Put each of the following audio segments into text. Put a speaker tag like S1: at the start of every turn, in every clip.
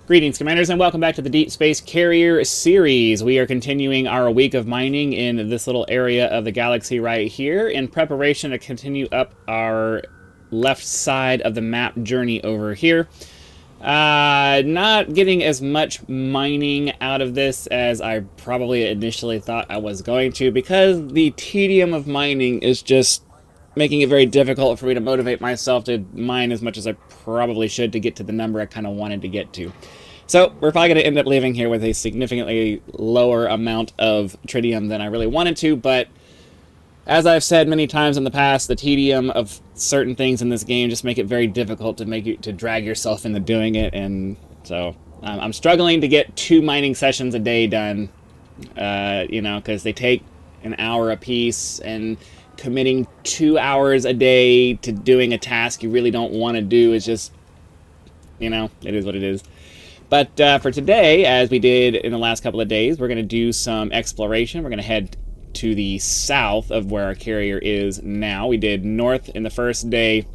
S1: Greetings, Commanders, and welcome back to the Deep Space Carrier series. We are continuing our week of mining in this little area of the galaxy right here in preparation to continue up our left side of the map journey over here. Not getting as much mining out of this as I probably initially thought I was going to, because the tedium of mining is just making it very difficult for me to motivate myself to mine as much as I probably should to get to the number I kind of wanted to get to. So we're probably going to end up leaving here with a significantly lower amount of tedium than I really wanted to, but as I've said many times in the past, the tedium of certain things in this game just make it very difficult to drag yourself into doing it, and so I'm struggling to get 2 mining sessions a day done, because they take an hour a piece, and committing 2 hours a day to doing a task you really don't want to do is just, it is what it is. But for today, as we did in the last couple of days, we're going to do some exploration. We're going to head to the south of where our carrier is now. We did north in the first day,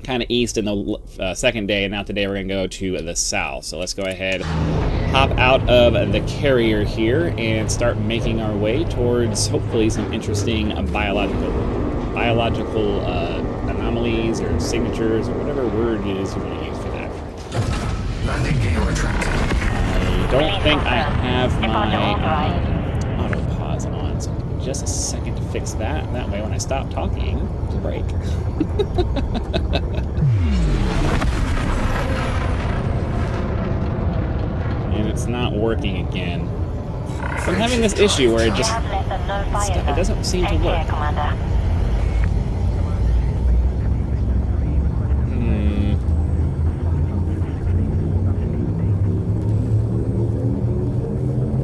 S1: kind of east in the second day, and now today we're going to go to the south. So let's go ahead, hop out of the carrier here, and start making our way towards hopefully some interesting biological anomalies or signatures or whatever word it is you want to use for that.
S2: Landing gear retracted.
S1: I don't think I have my auto pause on, so give me just a second to fix that. That way, when I stop talking, there's a break. And it's not working again. So I'm having this issue where it doesn't seem to work.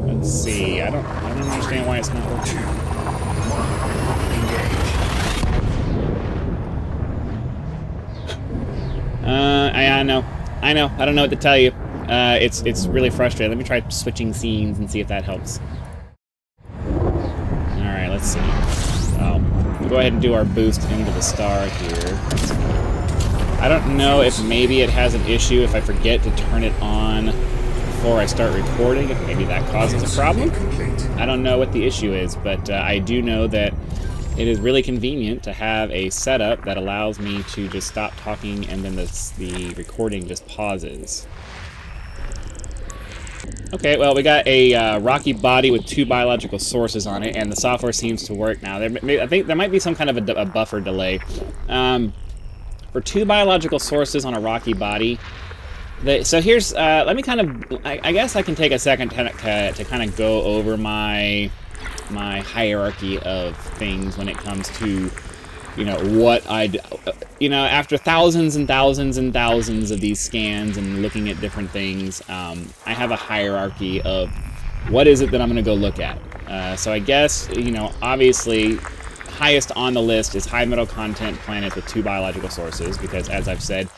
S1: Let's see. I don't understand why it's not working.
S2: 2, 1, engage.
S1: I know. I don't know what to tell you. It's really frustrating. Let me try switching scenes and see if that helps. Alright, let's see. We'll go ahead and do our boost into the star here. I don't know if maybe it has an issue if I forget to turn it on before I start recording, if maybe that causes a problem. I don't know what the issue is, but I do know that it is really convenient to have a setup that allows me to just stop talking and then the recording just pauses. Okay, well, we got a rocky body with 2 biological sources on it, and the software seems to work now. I think there might be some kind of a buffer delay. For 2 biological sources on a rocky body, so here's, let me kind of, I guess I can take a second to kind of go over my hierarchy of things when it comes to, what after thousands and thousands and thousands of these scans and looking at different things, I have a hierarchy of what is it that I'm going to go look at. So I guess, obviously, highest on the list is high metal content planets with 2 biological sources, because as I've said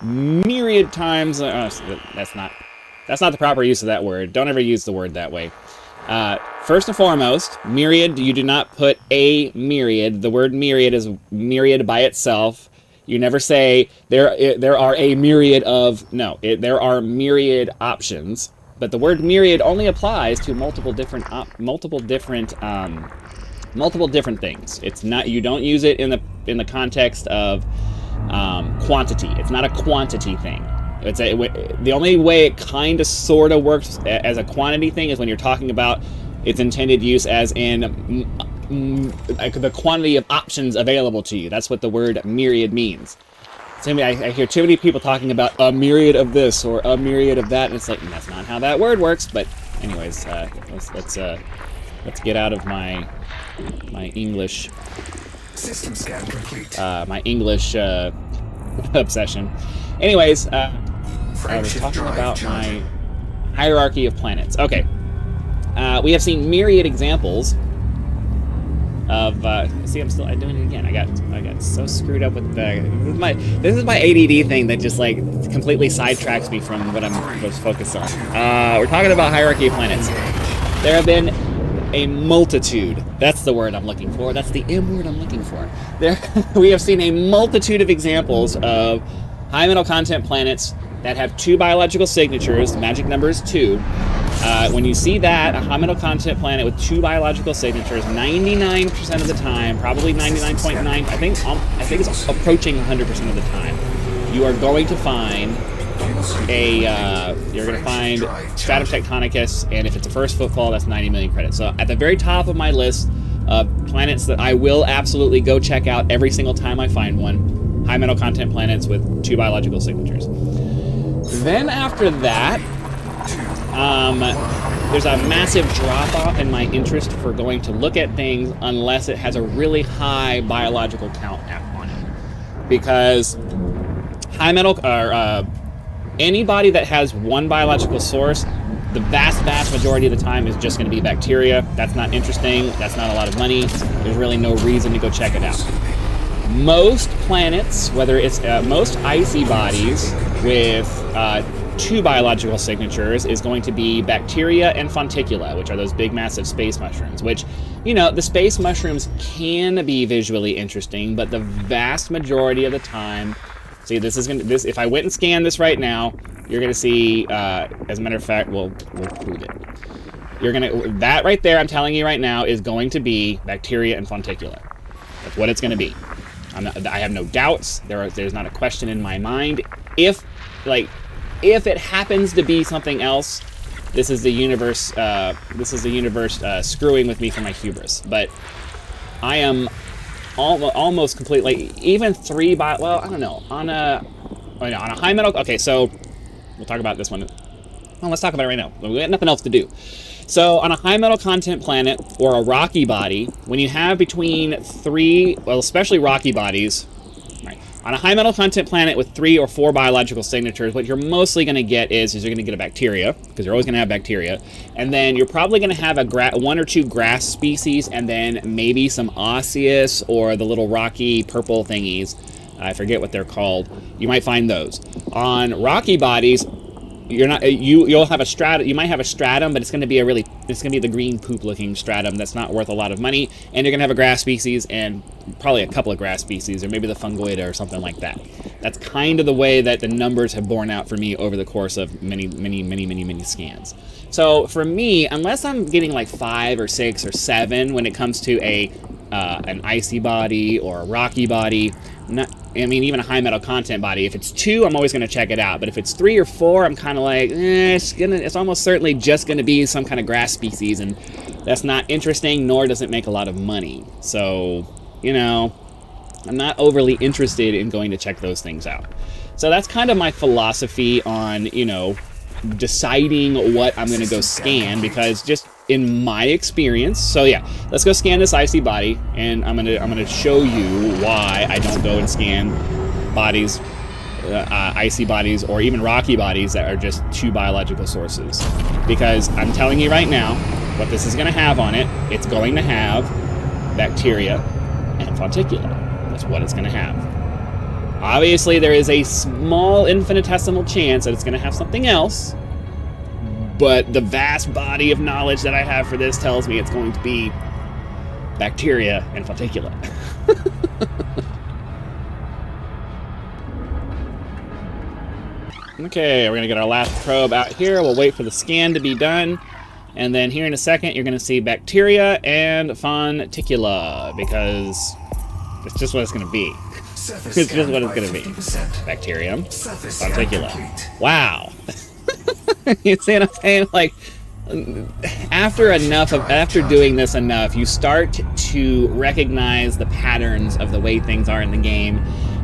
S1: myriad times, that's not the proper use of that word. Don't ever use the word that way. First and foremost, myriad, you do not put a myriad. The word myriad is myriad by itself. You never say there are a myriad of, no, there are myriad options, but the word myriad only applies to multiple different things. It's not, you don't use it in the context of quantity. It's not a quantity thing. The only way it kind of sort of works as a quantity thing is when you're talking about its intended use as in the quantity of options available to you. That's what the word myriad means. So I hear too many people talking about a myriad of this or a myriad of that, and it's like, that's not how that word works. But anyways, let's get out of my English.
S2: System scan complete.
S1: My English obsession. Anyways, I was talking about my hierarchy of planets. Okay. We have seen myriad examples of see, I'm doing it again. I got so screwed up with this is my ADD thing that just like completely sidetracks me from what I'm supposed to focus on. We're talking about hierarchy of planets. There have been a multitude. That's the word I'm looking for. That's the M word I'm looking for. We have seen a multitude of examples of high metal content planets that have 2 biological signatures, the magic number is 2. When you see that, a high metal content planet with 2 biological signatures, 99% of the time, probably 99.9, I think it's approaching 100% of the time, you are going to find Stratum Tectonicus, and if it's a first footfall, that's 90 million credits. So at the very top of my list of planets that I will absolutely go check out every single time I find one, high metal content planets with 2 biological signatures. Then after that, there's a massive drop-off in my interest for going to look at things unless it has a really high biological count on it. Because high metal, or anybody that has 1 biological source, the vast majority of the time is just going to be bacteria. That's not interesting. That's not a lot of money. There's really no reason to go check it out. Most planets, whether it's most icy bodies with 2 biological signatures, is going to be bacteria and fonticula, which are those big massive space mushrooms, which, you know, the space mushrooms can be visually interesting, but the vast majority of the time, see, if I went and scanned this right now, you're gonna see, as a matter of fact, we'll prove it. That right there, I'm telling you right now, is going to be bacteria and fonticula. That's what it's gonna be. I have no doubts. There's not a question in my mind. If it happens to be something else, this is the universe. Screwing with me for my hubris. But I am almost completely, even 3 by. Well, I don't know. On a high metal. Okay, so we'll talk about this one. Well, let's talk about it right now. We got nothing else to do. So on a high metal content planet or a rocky body, when you have between 3, well, especially rocky bodies, right, on a high metal content planet with 3 or 4 biological signatures, what you're mostly going to get is you're going to get a bacteria, because you're always going to have bacteria, and then you're probably going to have 1 or 2 grass species, and then maybe some osseous or the little rocky purple thingies. I forget what they're called. You might find those. On rocky bodies, you'll have a stratum. You might have a stratum, but it's going to be the green poop looking stratum that's not worth a lot of money, and you're going to have a grass species and probably a couple of grass species, or maybe the fungoida or something like that. That's kind of the way that the numbers have borne out for me over the course of many scans. So for me, unless I'm getting like 5 or 6 or 7 when it comes to an icy body or a rocky body, even a high metal content body, if it's 2, I'm always going to check it out. But if it's 3 or 4, I'm kind of like, it's almost certainly just going to be some kind of grass species, and that's not interesting, nor does it make a lot of money. So, I'm not overly interested in going to check those things out. So that's kind of my philosophy on, deciding what I'm going to go scan, because just in my experience, so yeah, let's go scan this icy body, and I'm gonna show you why I don't go and scan bodies, icy bodies, or even rocky bodies that are just 2 biological sources. Because I'm telling you right now, what this is going to have on it, it's going to have bacteria and fonticula. That's what it's going to have. Obviously, there is a small infinitesimal chance that it's going to have something else, but the vast body of knowledge that I have for this tells me it's going to be bacteria and fonticula. Okay, we're going to get our last probe out here. We'll wait for the scan to be done. And then here in a second, you're going to see bacteria and fonticula, because it's just what it's going to be. It's just what it's going to be. Bacterium, fonticula. Wow. You see what I'm saying? Like, after doing this enough, you start to recognize the patterns of the way things are in the game,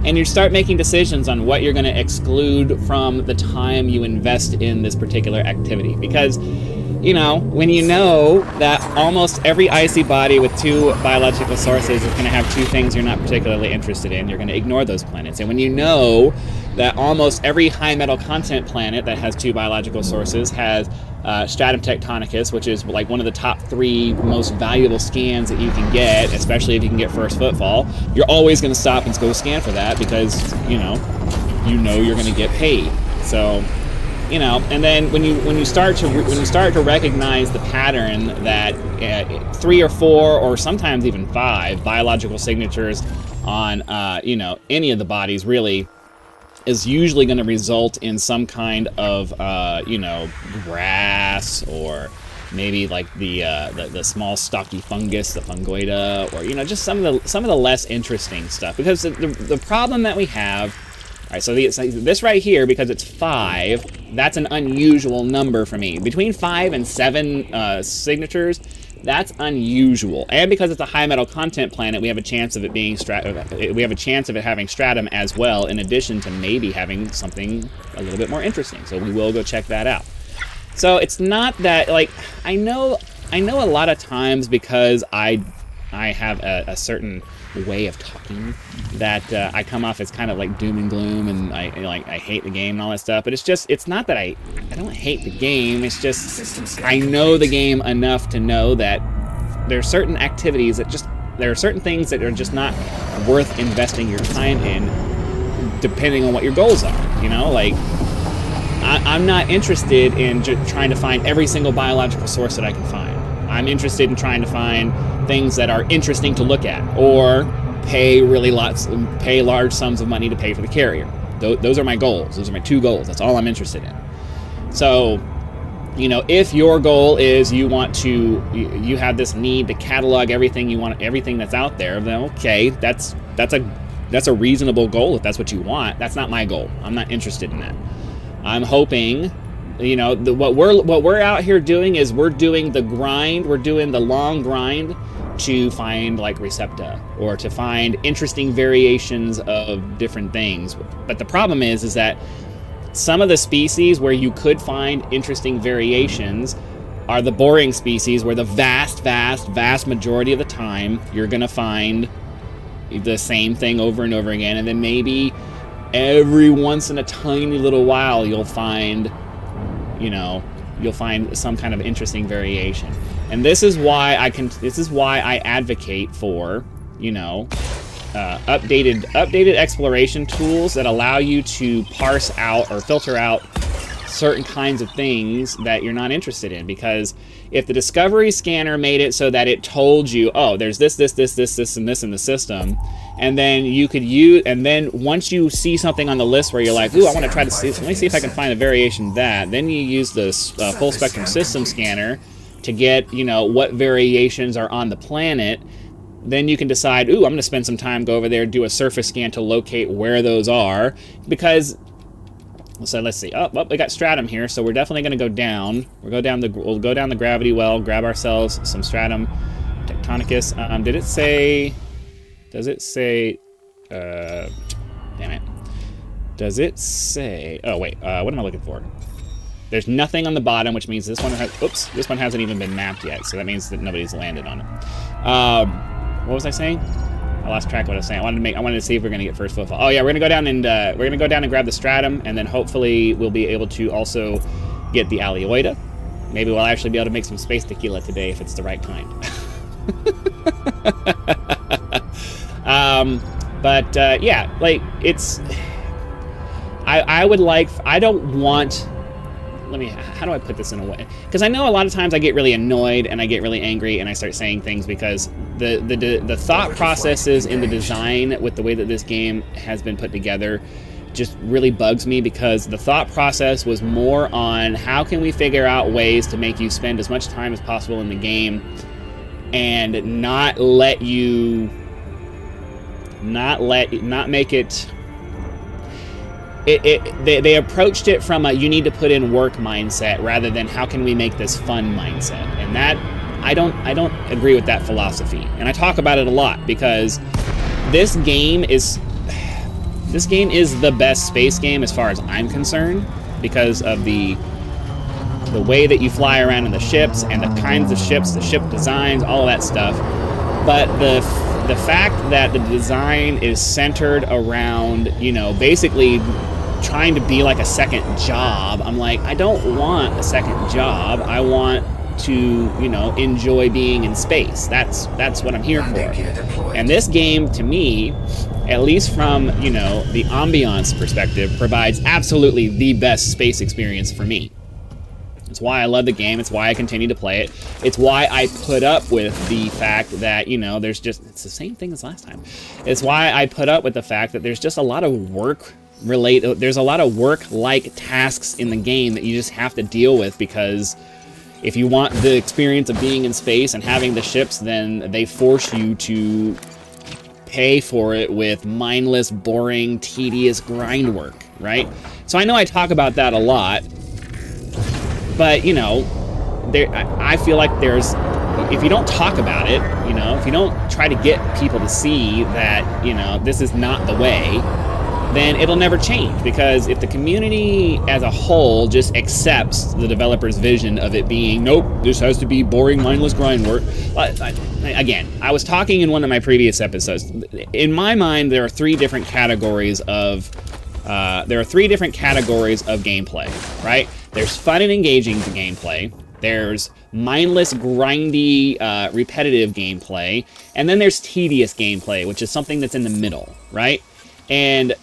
S1: and you start making decisions on what you're going to exclude from the time you invest in this particular activity. Because, when you know that almost every icy body with 2 biological sources is going to have 2 things you're not particularly interested in, you're going to ignore those planets. And when you know that almost every high metal content planet that has 2 biological sources has Stratum Tectonicus, which is like one of the top 3 most valuable scans that you can get, especially if you can get first footfall, you're always going to stop and go scan for that, because you're going to get paid. So, and then when you start to recognize the pattern that 3 or 4 or sometimes even 5 biological signatures on any of the bodies, really, is usually going to result in some kind of, you know, grass, or maybe like the small stocky fungus, the fungoida, or, you know, just some of the less interesting stuff. Because the problem that we have, all right, so this right here, because it's 5, that's an unusual number for me. Between 5 and 7 signatures, that's unusual. And because it's a high metal content planet, we have a chance of it being having stratum as well, in addition to maybe having something a little bit more interesting. So we will go check that out. So it's not that, like, I know a lot of times, because I have a certain way of talking, that I come off as kind of like doom and gloom, and I hate the game and all that stuff. But it's not that I don't hate the game. It's just I know the game enough to know that there are certain activities there are certain things that are just not worth investing your time in, depending on what your goals are. You know, like, I'm not interested in trying to find every single biological source that I can find. I'm interested in trying to find things that are interesting to look at, or pay large sums of money to pay for the carrier. Those are my goals. Those are my 2 goals. That's all I'm interested in. So, you know, if your goal is you have this need to catalog everything that's out there, then okay, that's a reasonable goal if that's what you want. That's not my goal. I'm not interested in that. I'm hoping, you know, what we're out here doing is we're doing the grind. We're doing the long grind to find, like, Recepta, or to find interesting variations of different things. But the problem is that some of the species where you could find interesting variations are the boring species, where the vast majority of the time you're going to find the same thing over and over again, and then maybe every once in a tiny little while you'll find some kind of interesting variation. And this is why I advocate for, you know, updated exploration tools that allow you to parse out or filter out certain kinds of things that you're not interested in. Because if the Discovery Scanner made it so that it told you, oh, there's this, and this in the system, and then you could use, and then once you see something on the list where you're like, ooh, I want to try to see, let me see if I can find a variation of that, then you use the full spectrum system scanner to get, you know, what variations are on the planet. Then you can decide, ooh, I'm going to spend some time, go over there, do a surface scan to locate where those are. Because, so let's see. Oh, well, we got stratum here, so we're definitely going to go down. We'll go down the gravity well, grab ourselves some stratum tectonicus. Did it say? Does it say? Damn it. Does it say? Oh wait. What am I looking for? There's nothing on the bottom, which means this one has. Oops. This one hasn't even been mapped yet, so that means that nobody's landed on it. What was I saying? I lost track of what I was saying. I wanted to see if we're gonna get first footfall. Oh yeah, we're gonna go down and grab the stratum, and then hopefully we'll be able to also get the Alioida. Maybe we'll actually be able to make some space tequila today if it's the right kind. Yeah, like, it's. I don't want. How do I put this in a way? Because I know a lot of times I get really annoyed and I get really angry and I start saying things because the thought processes in the design with the way that this game has been put together just really bugs me, because the thought process was more on how can we figure out ways to make you spend as much time as possible in the game and not make it. They approached it from a you need to put in work mindset rather than how can we make this fun mindset. And that I don't agree with that philosophy. And I talk about it a lot because this game is the best space game as far as I'm concerned, because of the way that you fly around in the ships and the kinds of ships, the ship designs, all of that stuff. But the fact that the design is centered around, you know, basically trying to be like a second job, I'm like, I don't want a second job. I want to, you know, enjoy being in space. That's what I'm here for. And this game, to me, at least from, you know, the ambiance perspective, provides absolutely the best space experience for me. It's why I love the game. It's why I continue to play it. It's why I put up with the fact that, you know, it's the same thing as last time. It's why I put up with the fact that there's just a lot of work there's a lot of work-like tasks in the game that you just have to deal with, because if you want the experience of being in space and having the ships, then they force you to pay for it with mindless, boring, tedious grind work, right? So I know I talk about that a lot, but, you know, I feel like if you don't talk about it, you know, if you don't try to get people to see that, you know, this is not the way, then it'll never change. Because if the community as a whole just accepts the developer's vision of it being, nope, this has to be boring, mindless grind work. Again, I was talking in one of my previous episodes. In my mind, there are three different categories of gameplay, right? There's fun and engaging gameplay. There's mindless, grindy, repetitive gameplay. And then there's tedious gameplay, which is something that's in the middle, right? And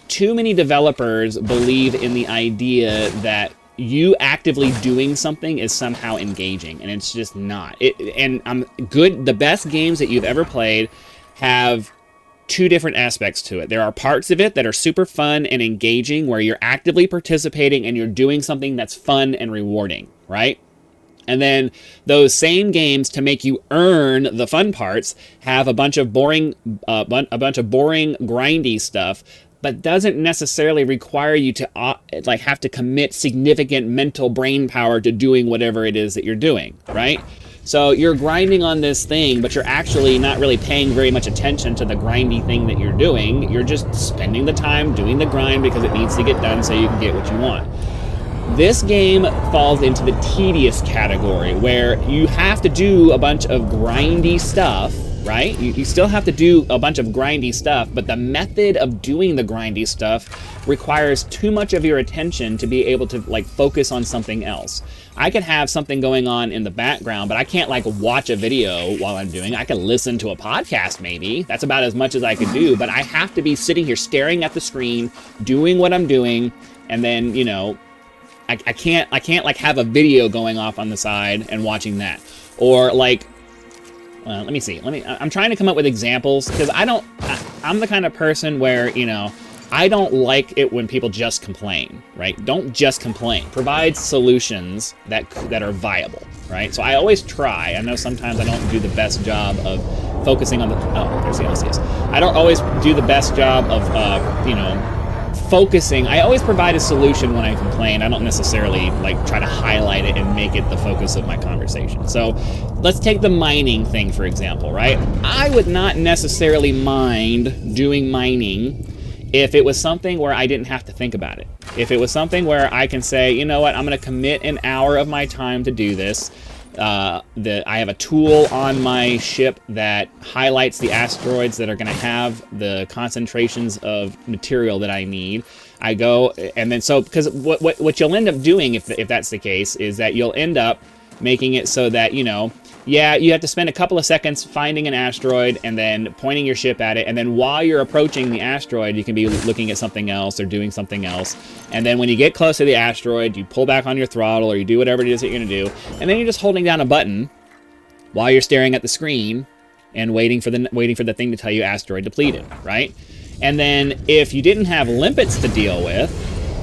S1: too many developers believe in the idea that you actively doing something is somehow engaging, and it's just not. The best games that you've ever played have two different aspects to it. There are parts of it that are super fun and engaging, where you're actively participating and you're doing something that's fun and rewarding, right? And then those same games, to make you earn the fun parts, have a bunch of boring, grindy stuff, but doesn't necessarily require you to have to commit significant mental brain power to doing whatever it is that you're doing, right? So you're grinding on this thing, but you're actually not really paying very much attention to the grindy thing that you're doing. You're just spending the time doing the grind because it needs to get done so you can get what you want. This game falls into the tedious category, where you have to do a bunch of grindy stuff, right? You still have to do a bunch of grindy stuff, but the method of doing the grindy stuff requires too much of your attention to be able to focus on something else. I could have something going on in the background, but I can't watch a video while I'm doing it. I can listen to a podcast maybe. That's about as much as I could do, but I have to be sitting here staring at the screen, doing what I'm doing, and then, you know, I can't have a video going off on the side and watching that. Or well, let me see. I'm trying to come up with examples, because I'm the kind of person where, you know, I don't like it when people just complain, right? Don't just complain. Provide solutions that are viable, right? So I always try. I know sometimes I don't do the best job of focusing on there's the LCS. I don't always do the best job of, focusing. I always provide a solution when I complain. I don't necessarily try to highlight it and make it the focus of my conversation. So let's take the mining thing, for example, right? I would not necessarily mind doing mining if it was something where I didn't have to think about it. If it was something where I can say, you know what, I'm going to commit an hour of my time to do this. I have a tool on my ship that highlights the asteroids that are going to have the concentrations of material that I need. I go, and then because what you'll end up doing if that's the case is that you'll end up making it so that, you know, yeah, you have to spend a couple of seconds finding an asteroid and then pointing your ship at it, and then while you're approaching the asteroid, you can be looking at something else or doing something else. And then when you get close to the asteroid, you pull back on your throttle or you do whatever it is that you're going to do, and then you're just holding down a button while you're staring at the screen and waiting for the thing to tell you asteroid depleted, right? And then if you didn't have limpets to deal with,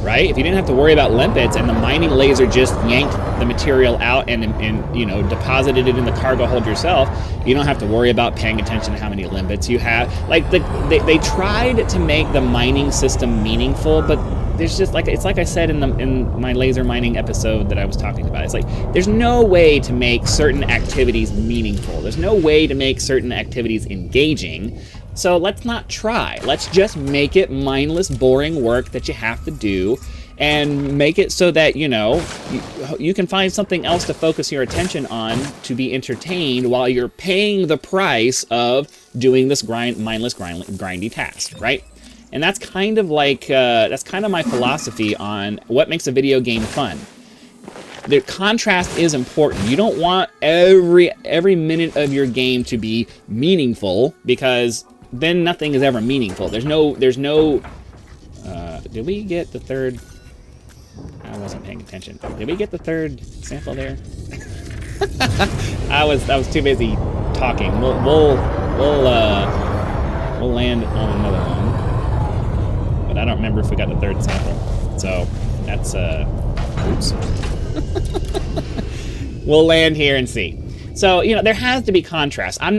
S1: right? If you didn't have to worry about limpets and the mining laser just yanked the material out and you know, deposited it in the cargo hold yourself, you don't have to worry about paying attention to how many limpets you have. They tried to make the mining system meaningful, but there's just it's like I said in my laser mining episode that I was talking about. It's there's no way to make certain activities meaningful. There's no way to make certain activities engaging. So let's not try. Let's just make it mindless, boring work that you have to do, and make it so that, you know, you can find something else to focus your attention on to be entertained while you're paying the price of doing this mindless, grindy task, right? And that's kind of my philosophy on what makes a video game fun. The contrast is important. You don't want every minute of your game to be meaningful, because then nothing is ever meaningful. There's no did we get the third? I wasn't paying attention. Did we get the third sample there? I was too busy talking. We'll land on another one. but I don't remember if we got the third sample. So that's oops. We'll land here and see. So, you know, there has to be contrast. I'm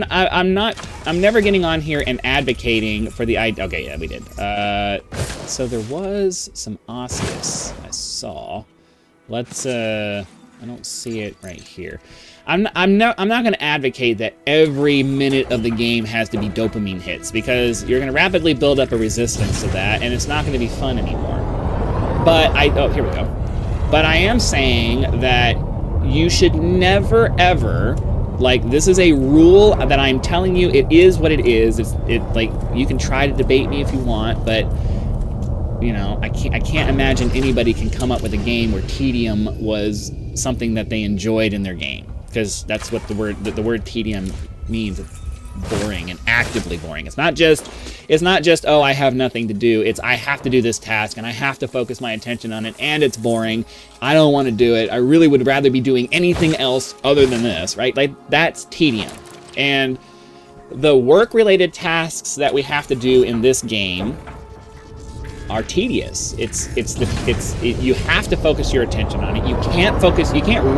S1: never getting on here and advocating for the idea. Okay, yeah, we did. So there was some osseous I saw. Let's, I don't see it right here. I'm not going to advocate that every minute of the game has to be dopamine hits, because you're going to rapidly build up a resistance to that, and it's not going to be fun anymore. But oh, here we go. But I am saying that you should never, ever, like, this is a rule that I'm telling you, it is what it is. It like, you can try to debate me if you want, but, you know, I can't imagine anybody can come up with a game where tedium was something that they enjoyed in their game, because that's what the word tedium means. It's boring and actively boring. It's not just oh, I have nothing to do. It's I have to do this task and I have to focus my attention on it, and it's boring. I don't want to do it. I really would rather be doing anything else other than this, right? Like, that's tedium. And the work-related tasks that we have to do in this game are tedious. You have to focus your attention on it. You can't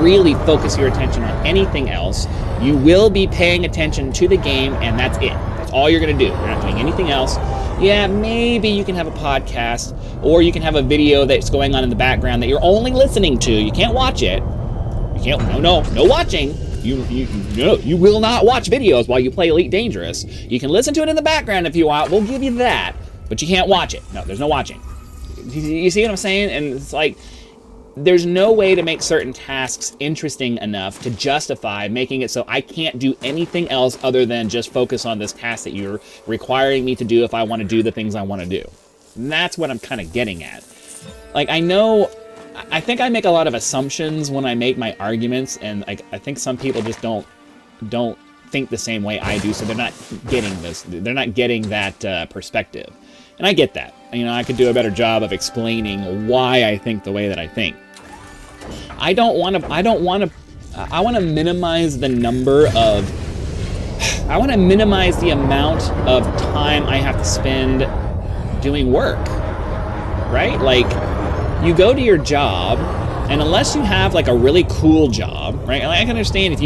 S1: really focus your attention on anything else. You will be paying attention to the game, and that's it. That's all you're gonna do. You're not doing anything else. Yeah, maybe you can have a podcast, or you can have a video that's going on in the background that you're only listening to. You can't watch it. You can't, no watching. You will not watch videos while you play Elite Dangerous. You can listen to it in the background if you want. We'll give you that. But you can't watch it. No, there's no watching. You see what I'm saying? And it's like, there's no way to make certain tasks interesting enough to justify making it so I can't do anything else other than just focus on this task that you're requiring me to do if I want to do the things I want to do. And that's what I'm kind of getting at. Like, I think I make a lot of assumptions when I make my arguments, and I think some people just don't think the same way I do, so they're not getting this. They're not getting that perspective. And I get that. You know, I could do a better job of explaining why I think the way that I think. I want to minimize the amount of time I have to spend doing work, right? Like, you go to your job, and unless you have like a really cool job, right? And I can understand if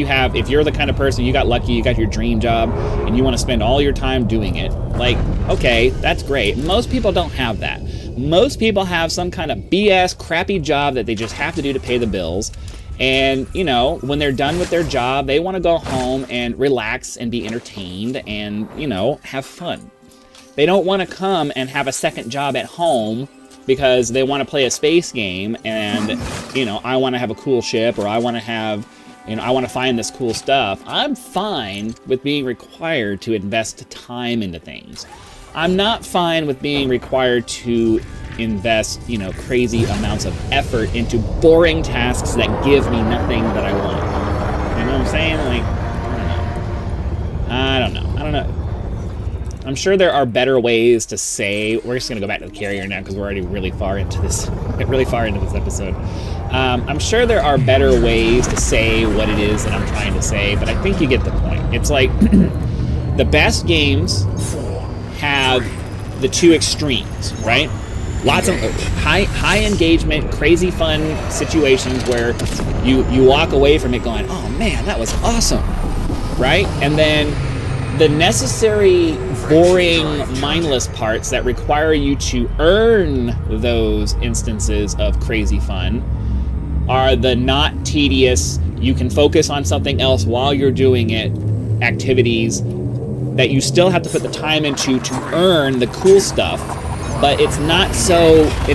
S1: you're the kind of person, you got lucky, you got your dream job, and you want to spend all your time doing it. Like, okay, that's great. Most people don't have that. Most people have some kind of BS, crappy job that they just have to do to pay the bills. And, you know, when they're done with their job, they want to go home and relax and be entertained and, you know, have fun. They don't want to come and have a second job at home because they want to play a space game and, you know, I want to have a cool ship, or I want to have, you know, I want to find this cool stuff. I'm fine with being required to invest time into things. I'm not fine with being required to invest, you know, crazy amounts of effort into boring tasks that give me nothing that I want. You know what I'm saying? Like, I don't know. I'm sure there are better ways to say. We're just gonna go back to the carrier now because we're already really far into this episode. I'm sure there are better ways to say what it is that I'm trying to say, but I think you get the point. It's like the best games have the two extremes, right? Lots of high engagement, crazy fun situations where you walk away from it going, oh man, that was awesome, right? And then the necessary, boring, mindless parts that require you to earn those instances of crazy fun are the not tedious, you can focus on something else while you're doing it, activities that you still have to put the time into to earn the cool stuff, but it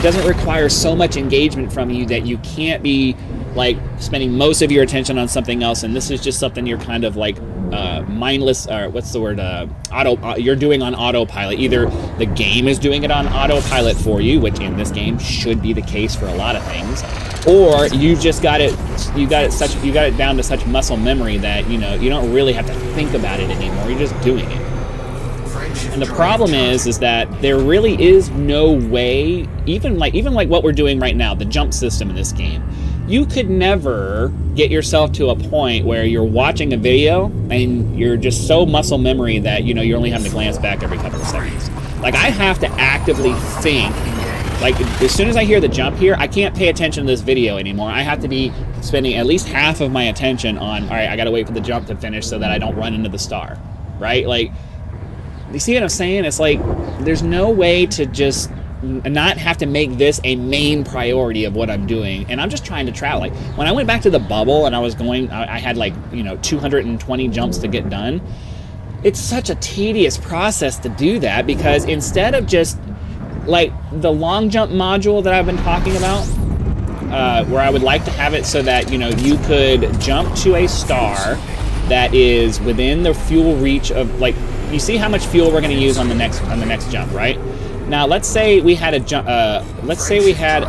S1: doesn't require so much engagement from you that you can't be like spending most of your attention on something else, and this is just something you're kind of like mindless, or what's the word, you're doing on autopilot. Either the game is doing it on autopilot for you, which in this game should be the case for a lot of things, or you got it down to such muscle memory that, you know, you don't really have to think about it anymore. You're just doing it. And the problem is that there really is no way, even like what we're doing right now, the jump system in this game, you could never get yourself to a point where you're watching a video and you're just so muscle memory that, you know, you're only having to glance back every couple of seconds. Like, I have to actively think. Like, as soon as I hear the jump here, I can't pay attention to this video anymore. I have to be spending at least half of my attention on, all right, I gotta wait for the jump to finish so that I don't run into the star, right? Like, you see what I'm saying? It's like, there's no way to just not have to make this a main priority of what I'm doing. And I'm just trying to travel. Like, when I went back to the bubble and I had like, 220 jumps to get done. It's such a tedious process to do that, because instead of just like the long jump module that I've been talking about, where I would like to have it so that, you could jump to a star that is within the fuel reach of, like, you see how much fuel we're going to use on the next jump, right? Now, let's say we had a let's say we had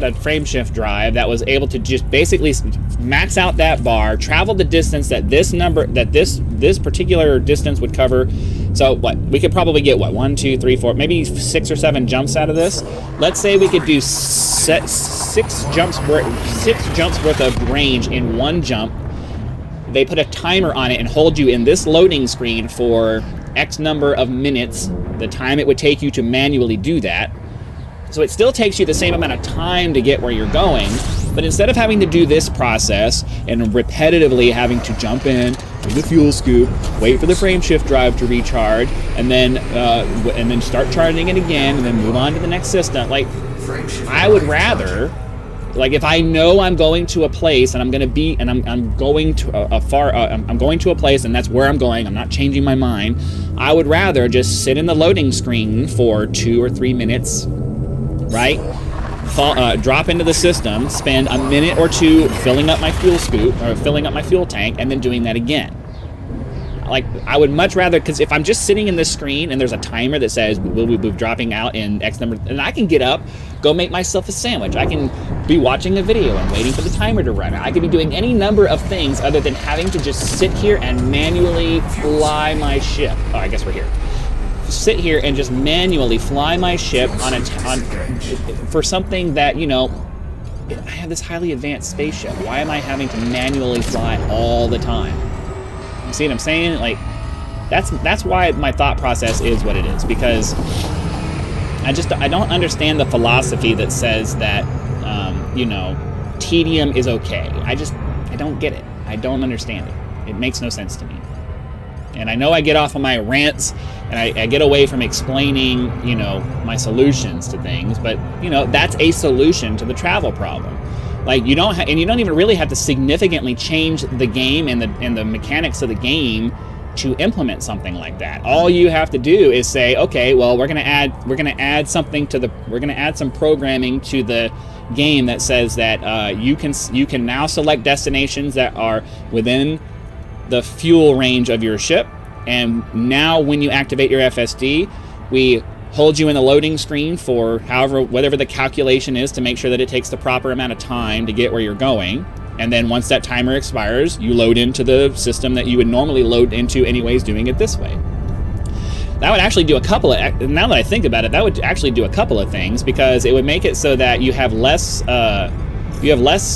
S1: a frame shift drive that was able to just basically max out that bar, travel the distance that this particular distance would cover. So what we could probably get 1, 2, 3, 4, maybe 6 or 7 jumps out of this. Let's say we could do six jumps worth of range in one jump. They put a timer on it and hold you in this loading screen for X number of minutes, the time it would take you to manually do that. So it still takes you the same amount of time to get where you're going, but instead of having to do this process and repetitively having to jump in the fuel scoop, wait for the frame shift drive to recharge, and then start charging it again, and then move on to the next system, like, I would rather, like, if I know I'm going to a place and I'm going to I'm going to a place and that's where I'm going, I'm not changing my mind, I would rather just sit in the loading screen for 2 or 3 minutes, right? Drop into the system, spend a minute or two filling up my fuel scoop or filling up my fuel tank, and then doing that again. Like, I would much rather, because if I'm just sitting in this screen and there's a timer that says we'll be dropping out in X number, and I can get up, go make myself a sandwich. I can be watching a video and waiting for the timer to run. I could be doing any number of things other than having to just sit here and manually fly my ship. Oh, I guess we're here. Sit here and just manually fly my ship for something that, I have this highly advanced spaceship. Why am I having to manually fly all the time? You see what I'm saying? Like, that's why my thought process is what it is, because I don't understand the philosophy that says that, tedium is okay. I don't get it. I don't understand it. It makes no sense to me. And I know I get off on my rants and I get away from explaining, my solutions to things, but, that's a solution to the travel problem. Like, you don't even really have to significantly change the game and the mechanics of the game to implement something like that. All you have to do is say, okay, well, we're gonna add some programming to the game that says that you can now select destinations that are within the fuel range of your ship, and now when you activate your FSD, we hold you in the loading screen for whatever the calculation is to make sure that it takes the proper amount of time to get where you're going. And then once that timer expires, you load into the system that you would normally load into anyways, doing it this way. That would actually do now that I think about it, that would actually do a couple of things, because it would make it so that you have less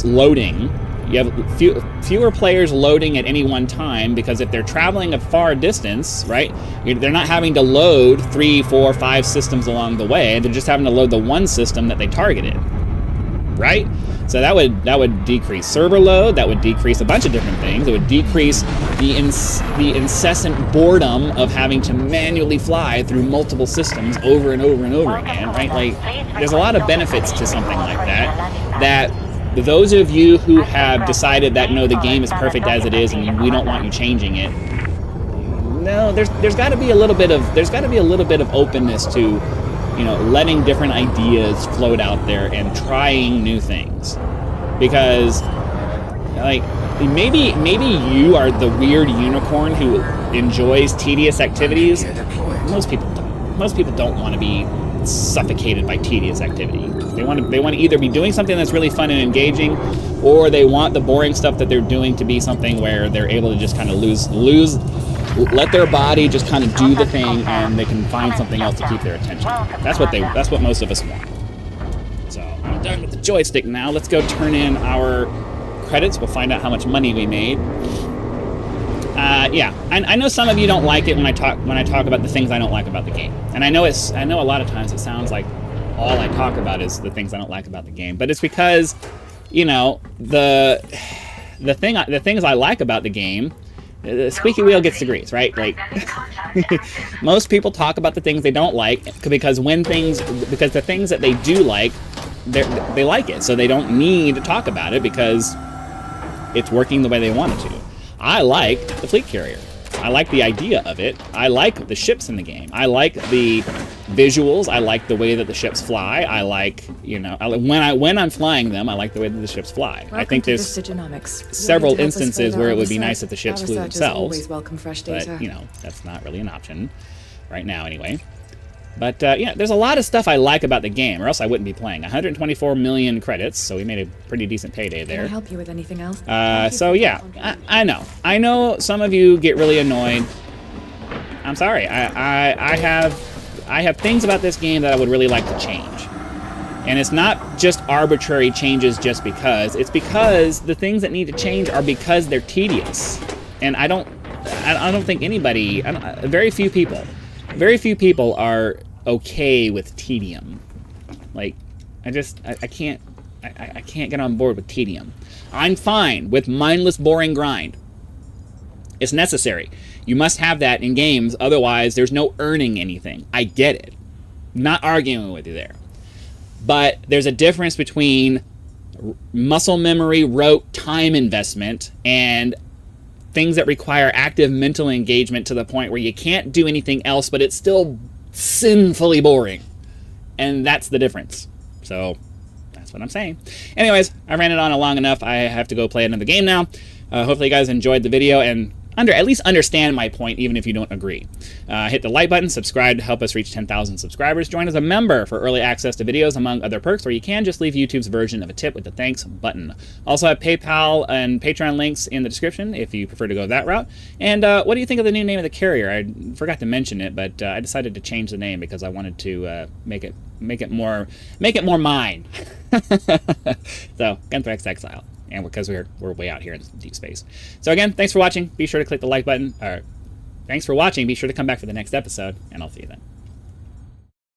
S1: loading. You have fewer players loading at any one time, because if they're traveling a far distance, right, they're not having to load 3, 4, 5 systems along the way. They're just having to load the one system that they targeted, right? So that would decrease server load. That would decrease a bunch of different things. It would decrease the incessant boredom of having to manually fly through multiple systems over and over and over again, right? Like, there's a lot of benefits to something like that. Those of you who have decided that, no, the game is perfect as it is and we don't want you changing it, no, there's got to be a little bit of openness to, letting different ideas float out there and trying new things. Because, like, maybe you are the weird unicorn who enjoys tedious activities. Most people don't. Most people don't want to be suffocated by tedious activity. They want to either be doing something that's really fun and engaging, or they want the boring stuff that they're doing to be something where they're able to just kind of let their body just kind of do the thing, and they can find something else to keep their attention. That's what most of us want. So I'm done with the joystick now. Let's go turn in our credits. We'll find out how much money we made. Yeah, I know some of you don't like it when I talk about the things I don't like about the game, and I know a lot of times it sounds like all I talk about is the things I don't like about the game, but it's because, you know, the things I like about the game, the squeaky wheel gets the grease, right? Like, most people talk about the things they don't like because the things that they do like, they like it, so they don't need to talk about it because it's working the way they want it to. I like the fleet carrier. I like the idea of it. I like the ships in the game. I like the visuals. I like the way that the ships fly. I like, you know, when I'm flying them, I like the way that the ships fly.
S3: Welcome
S1: I think there's several instances where it would be nice if the ships flew themselves.
S3: Always welcome fresh data.
S1: But, you know, that's not really an option right now anyway. But, yeah, there's a lot of stuff I like about the game, or else I wouldn't be playing. 124 million credits, so we made a pretty decent payday there.
S3: Can I help you with anything else?
S1: So, yeah, I know. I know some of you get really annoyed. I'm sorry. I have things about this game that I would really like to change. And it's not just arbitrary changes just because. It's because the things that need to change are because they're tedious. And I don't think anybody, very few people are okay with tedium. Like, I can't get on board with tedium. I'm fine with mindless, boring grind. It's necessary. You must have that in games, otherwise there's no earning anything. I get it. Not arguing with you there. But there's a difference between muscle memory, rote, time investment, and things that require active mental engagement to the point where you can't do anything else, but it's still sinfully boring. And that's the difference. So that's what I'm saying. Anyways, I ran it on long enough. I have to go play another game now. Hopefully you guys enjoyed the video and at least understand my point, even if you don't agree. Hit the like button, subscribe to help us reach 10,000 subscribers. Join as a member for early access to videos, among other perks, where you can just leave YouTube's version of a tip with the thanks button. Also have PayPal and Patreon links in the description if you prefer to go that route. And what do you think of the new name of the carrier? I forgot to mention it, but I decided to change the name because I wanted to make it more mine. So Gunthrek's Exile. And because we're way out here in deep space. So again, thanks for watching. Be sure to click the like button. Thanks for watching. Be sure to come back for the next episode, and I'll see you then.